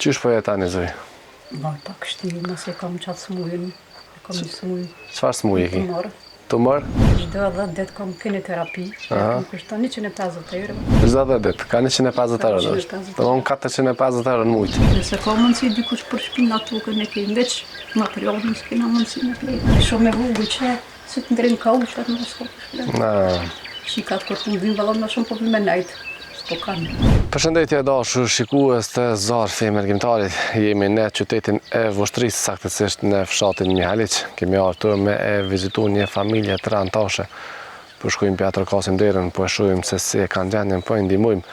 Qysh po jetani zoj? Vaj pak shtirë, nëse kam qatë smujën, kam një smujë Çfarë smuje ki? tumor. Tumor? Çdo 10 ditë kam kineterapi, më kushton 150 euro. Çdo 10 ditë, ka 150 euro është. 150. Domthon 450 euro në muj. Nëse ka mundësi dikush për shpinë atë tukën e kemi veç materialin s'kena mundësi me plejtë. Shumë e vogël që si të ndrin kauçat në skopë. Na. Shikat kur të vim vallon më shumë probleme najt. S'po kanë. Përshëndetje dashur shikues të Zarfi Mërgjimtarit. Jemi në qytetin e Vushtrisë, saktësisht në fshatin Mihaliq. Kemi ardhur me e vizitu një familje të rantashe. Po shkojmë pjatër kasim derën, po e shohim se si e kanë gjendjen, po e ndihmojmë.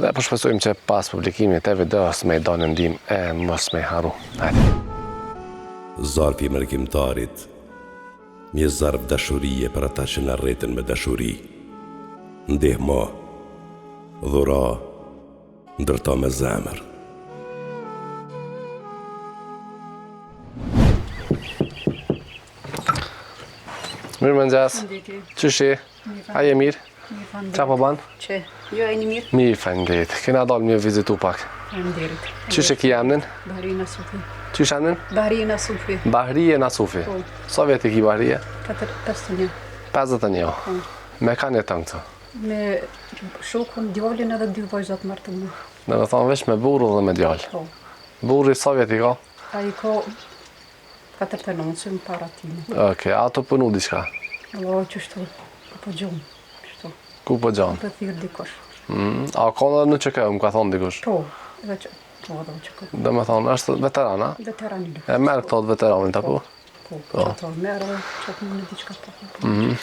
Dhe po shpresojmë që pas publikimit të videos me i donë ndihmë e mos me harru. Hajde. Zarfi Mërgjimtarit, një zarf dashurie për ata që na rreten me dashuri. Ndihmo, dhura, ndërto me zemër. Mirë mëngjes. Qyshi? A je mirë? Qa po banë? Që, jo e një mirë? Mirë, faleminderit. Kena dalë me vizitu pak. Faleminderit. Qysh e ki emnin? Bahrina Sufi. Qysh emnin? Bahrina Sufi. Bahrije Nasufi. Po. Sa vjet i ki Bahrije? 51. 51. Me kanë jetën këto? Me shokun, djalin edhe 2 vajzat martume. Dhe me thonë veç me burru dhe me djallë. Po. Burri sa vjet i ka? Ai ka 49 që më para time. Okej, ato punu diçka. Allah, qështu, po gjumë, qështu, Ku po gjanë? për thirë dikosh. A ka edhe në që më ka thonë dikush? Po, edhe që, po, edhe që ka. Dhe me thonë, është veteran, a? Veterani. E merë këto të veteranit, apo? Po, që ato merë, që ato në diçka të.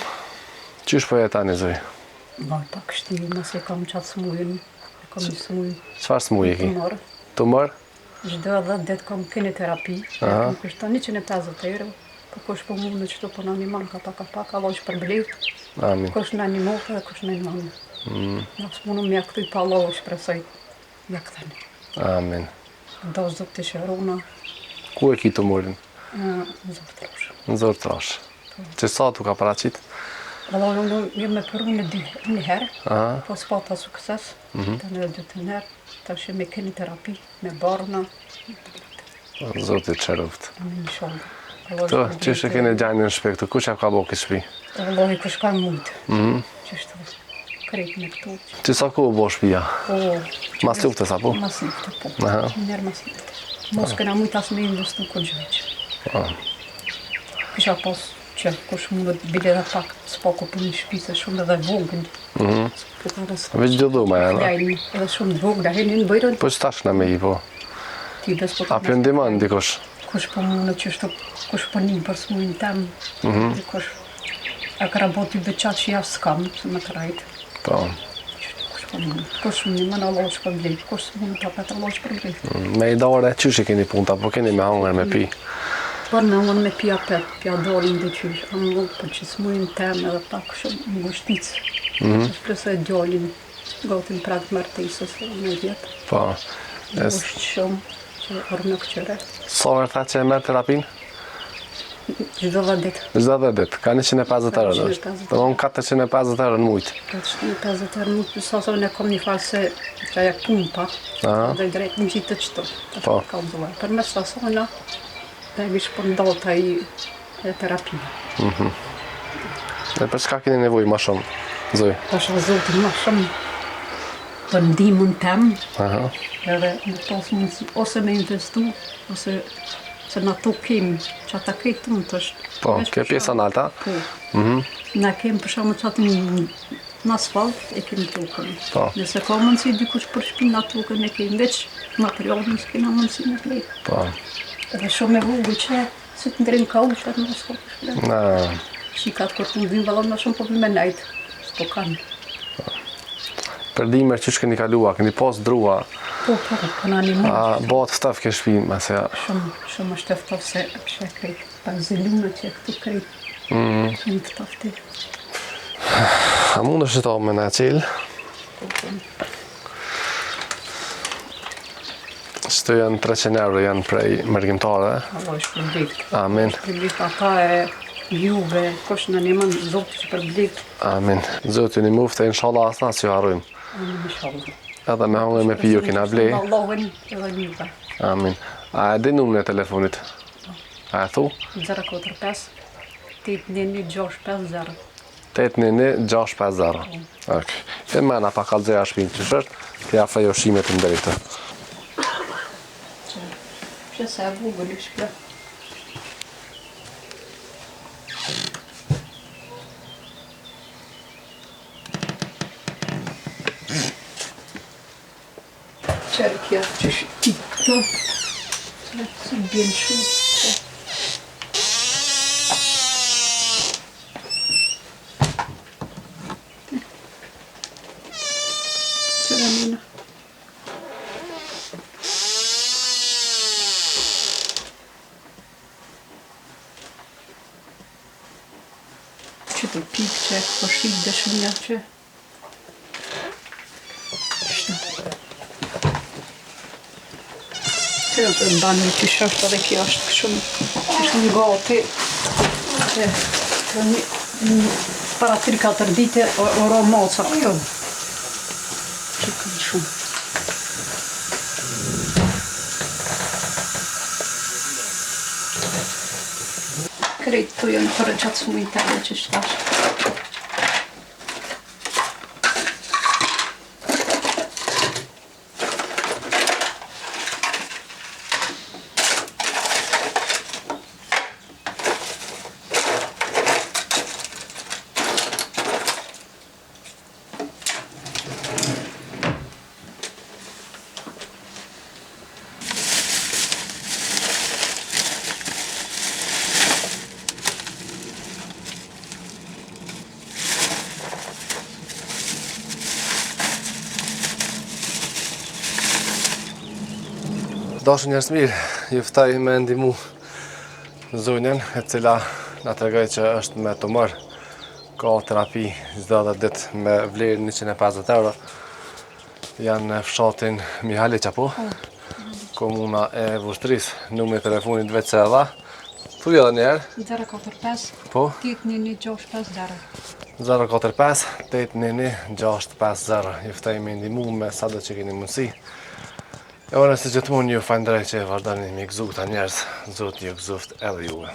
Qysh po jetani zoj? Vaj pak shtirë, nëse kam qatë smujën, kam një smujë Çfarë smuje ki? tumor. Tumor? Çdo 10 ditë kam kineterapi, më kushton 150 euro. Po kush po mundë qëtu po në animan ka pak, Allah që përblet. Amin. Kush në animot dhe kush në animan. Nësë mundu me jakëtuj pa Allah që presoj jakëtani. Amin. Do zot të shërona, Ku e ki tumorin? zot të roshë. Në zorë trash. Që sa tu ka paraqit? Allah, unë jem me përru një herë, Aha. po s'pata sukses, të në dy të nërë, të është me kineterapi, me barna, Zoti të qeruft. me një shumë. Të, qysh e kene gjajnë në shpek, të ku që ka bo kësë shpi? Allah, i kush ka mundë. Qështu, krejt me këtu. Që sa ku bo shpia? Po, Mas luftës, apo? mas nifte, po. Aha. Njerë mas nifte. Mos këna mujtë as me investu kur gjveq. Po. Kisha pas që kush mundu të bile dhe pak, s'pako për një shpise shumë edhe vogën. Veç gjithu ma janë, a? Lajnë edhe shumë vogën, da henin bëjrën, Po që tash në me i po? ti bes po A për ndimon dikush? kush po mundu që shtu, kush po një për smujnë tem, kush e këra boti beqat që ja s'kam, se me të rajtë. Po. Kush po mundu, kush më një mënë Allah që për blejt, kush mundu të apet Allah që për blejt. Me i dore, qysh i keni punta, po keni me hangër me pi? Por me unë me pia pet, pia dolin dhe qysh, anë për që smujnë tem edhe pak shumë ngushticë. Është plëse djallin, gotin prag martesës, në vjetë. Po. Ngusht shumë, që orë në këqyre. Sa vërë tha që e merë terapin? Çdo 10 ditë. Çdo 10 ditë, ka 150 euro është. 150. Domthon 450 euro në mujt. Ka 150 euro, nuk pësa ne kom një falë se që aja pumpa, dhe drejt në gjitë të qëto. Po. Ka udhëzuar. Për mes të asona, dhe vish për ndalë të i terapinë. Dhe për çka keni nevojë më shumë? Zoj. Pasha zotin ma shumë për ndihmën tem, Aha. edhe në pas mundësi, ose me investu, ose se na to kemi, që ata krejtë të më të është. Po, ke pjesa në alta? Po. Na kemi për shumë që atë në asfalt, e kemi tokën. Po. Nëse ka mundësi dikush për shpinë na tokën, e kemi veç materialin s'kena mundësi me plejtë. Po. Edhe shumë e vogël që si të ndrin kauçat në skopë. Na, Shikat kur të vim vallon më shumë probleme najt. S'po kanë. për dimër qysh keni kalua, keni pas drua, Po, në animat. a bëhet staf ke shtëpi, mase ja. Shumë është tëftov se që e krejt. Pa zilune që e këtu krejt. Shumë të tëfti. A mund është të me në qilë? Shtë janë 300 euro, janë prej mërgjimtare. Allah është për blikë. Amin. Për blikë ata e juve, kosh në një mënë zotë që për blikë. Amin. Zotë një mufte, inshallah asna që harrujmë. Amin, inshallah. Edhe me hangër me piju kina blej. Allahën edhe juve. Amin. A e di numrin e telefonit? A e thu? 045 891 891-650. Ok. E mëna pa kallëzeja shpinë që shështë, kja fej ushqimet të ndërite. Që se e vogël është kjo. Qërë kjo që shqip këto. Se bjen shumë. Qërë mina. Që të pikë që po shqip dëshminja që që të ndani që shështë edhe kjo është shumë gati para 3-4 dite oro moca këto që kënë shumë krejtë të janë për qatë së mujtale që shtash. Dashur njerëz mirë, ju ftoj me ndihmu zonën e cila na tregoi që është me tumor, ka terapi çdo ditë me vlerë 150 euro. Janë në fshatin Mihaliq apo? Komuna e Vushtrisë, numri i telefonit vetë se dha. Thuaj edhe një herë. 045 Po? 891 045 891-650. Ju ftoj me ndihmu me sado që keni mundësi. E ora se gjithmonë ju falenderoj që vazhdoni me gëzuar njerëz, Zoti ju gëzoft edhe juve.